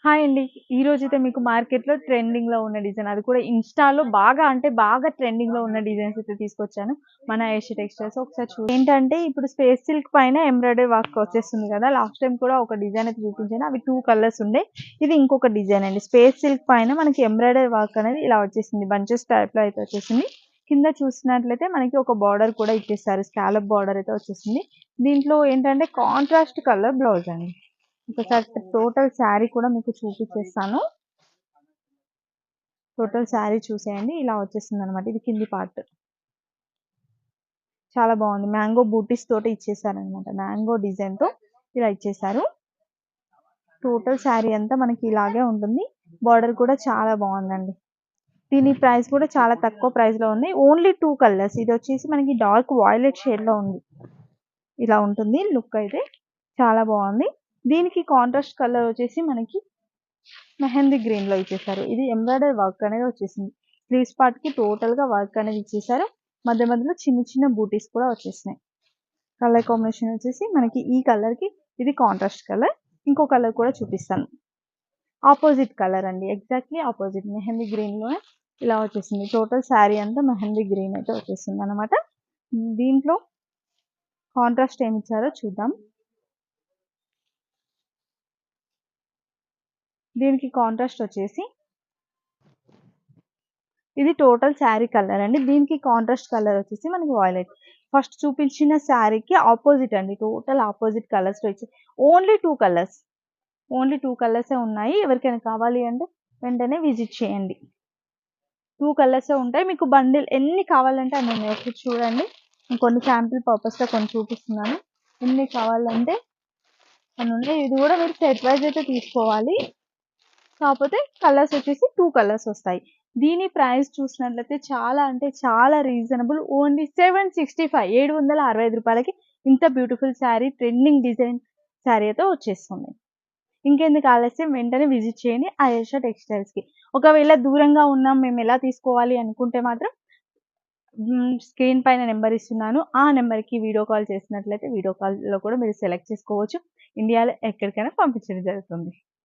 Hi అండి. ఈరోజైతే మీకు మార్కెట్‌లో ట్రెండింగ్‌లో ఉన్న డిజైన్ అది కూడా ఇన్‌స్టాలో బాగా అంటే బాగా ట్రెండింగ్‌లో ఉన్న డిజైన్స్ అయితే తీసుకొచ్చాను. మన ఏషియా టెక్స్‌టైల్స్ ఒకసారి ఏంటంటే ఇప్పుడు స్పేస్ సిల్క్ పైన ఎంబ్రాయిడరీ వర్క్ వచ్చేస్తుంది కదా! లాస్ట్ టైమ్ కూడా ఒక డిజైన్ అయితే చూపించాను. అవి 2 కలర్స్ ఉండే. ఇది ఇంకొక డిజైన్ అండి. స్పేస్ సిల్క్ పైన మనకి ఎంబ్రాయిడరీ వర్క్ అనేది ఇలా వచ్చేసింది. బంచెస్ టైప్‌లో అయితే వచ్చేసింది. కింద చూసినట్లయితే మనకి ఒక బార్డర్ కూడా ఇచ్చేసారు. స్కాలప్ బార్డర్ అయితే వచ్చేసింది. దీంట్లో ఏంటంటే కాంట్రాస్ట్ కలర్ బ్లౌజ్ అండి. ఒకసారి టోటల్ శారీ కూడా మీకు చూపించేస్తాను. టోటల్ శారీ చూసేయండి. ఇలా వచ్చేసిందనమాట. ఇది కింది పార్ట్. చాలా బాగుంది. మ్యాంగో బూటీస్ తోటి ఇచ్చేసారనమాట. మ్యాంగో డిజైన్‌తో ఇలా ఇచ్చేసారు. టోటల్ శారీ అంతా మనకి ఇలాగే ఉంటుంది. బార్డర్ కూడా చాలా బాగుందండి. దీని ప్రైస్ కూడా చాలా తక్కువ ప్రైస్‌లో ఉంది. Only 2 colours. ఇదొచ్చేసి మనకి డార్క్ వయలెట్ షేడ్‌లో ఉంది. ఇలా ఉంటుంది లుక్ అయితే. చాలా బాగుంది. దీనికి కాంట్రాస్ట్ కలర్ వచ్చేసి మనకి మెహందీ గ్రీన్‌లో ఇచ్చేసారు. ఇది ఎంబ్రాయిడరీ వర్క్ అనేది వచ్చేసింది. స్లీవ్స్ పార్ట్‌కి టోటల్‌గా వర్క్ అనేది ఇచ్చేసారు. మధ్య మధ్యలో చిన్న చిన్న బూటీస్ కూడా వచ్చేసినాయి. కలర్ కాంబినేషన్ వచ్చేసి మనకి ఈ కలర్‌కి ఇది కాంట్రాస్ట్ కలర్. ఇంకో కలర్ కూడా చూపిస్తాను. ఆపోజిట్ కలర్ అండి. ఎగ్జాక్ట్‌లీ ఆపోజిట్ మెహందీ గ్రీన్‌లోనే ఇలా వచ్చేసింది. టోటల్ శారీ అంతా మెహందీ గ్రీన్ అయితే వచ్చేసిందనమాట. దీంట్లో కాంట్రాస్ట్ ఏమిచ్చారో చూద్దాం. దీనికి కాంట్రాస్ట్ వచ్చేసి ఇది టోటల్ శారీ కలర్ అండి. దీనికి కాంట్రాస్ట్ కలర్ వచ్చేసి మనకి వాయిలెట్. ఫస్ట్ చూపించిన శారీకి అపోజిట్ అండి. టోటల్ అపోజిట్ కలర్స్‌లో ఇచ్చి ఓన్లీ 2 కలర్స్. ఓన్లీ 2 కలర్సే ఉన్నాయి. ఎవరికైనా కావాలి అంటే వెంటనే విజిట్ చేయండి. 2 కలర్సే ఉంటాయి. మీకు బండిల్ ఎన్ని కావాలంటే అన్ని ఉన్నాయి. ఒకసారి చూడండి. నేను కొన్ని శాంపిల్ పర్పస్‌గా కొన్ని చూపిస్తున్నాను. ఎన్ని కావాలంటే అన్ని ఉన్నాయి. ఇది కూడా మీరు సెట్ వైస్ అయితే తీసుకోవాలి. కాకపోతే కలర్స్ వచ్చేసి 2 కలర్స్ వస్తాయి. దీని ప్రైస్ చూసినట్లయితే చాలా అంటే చాలా రీజనబుల్. ఓన్లీ 765 రూపాయలకి ఇంత beautiful sari trending design sari అయితే వచ్చేస్తుంది. ఇంకెందుకు ఆలస్యం వెంటనే విజిట్ చేయండి ఆయేషా టెక్స్‌టైల్స్‌కి. ఒకవేళ దూరంగా ఉన్నాం మేము ఎలా తీసుకోవాలి అనుకుంటే మాత్రం స్క్రీన్ పైన నెంబర్ ఇస్తున్నాను. ఆ నెంబర్‌కి వీడియో కాల్ చేసినట్లయితే వీడియో కాల్‌లో కూడా మీరు సెలెక్ట్ చేసుకోవచ్చు. ఇండియాలో ఎక్కడికైనా పంపించడం జరుగుతుంది.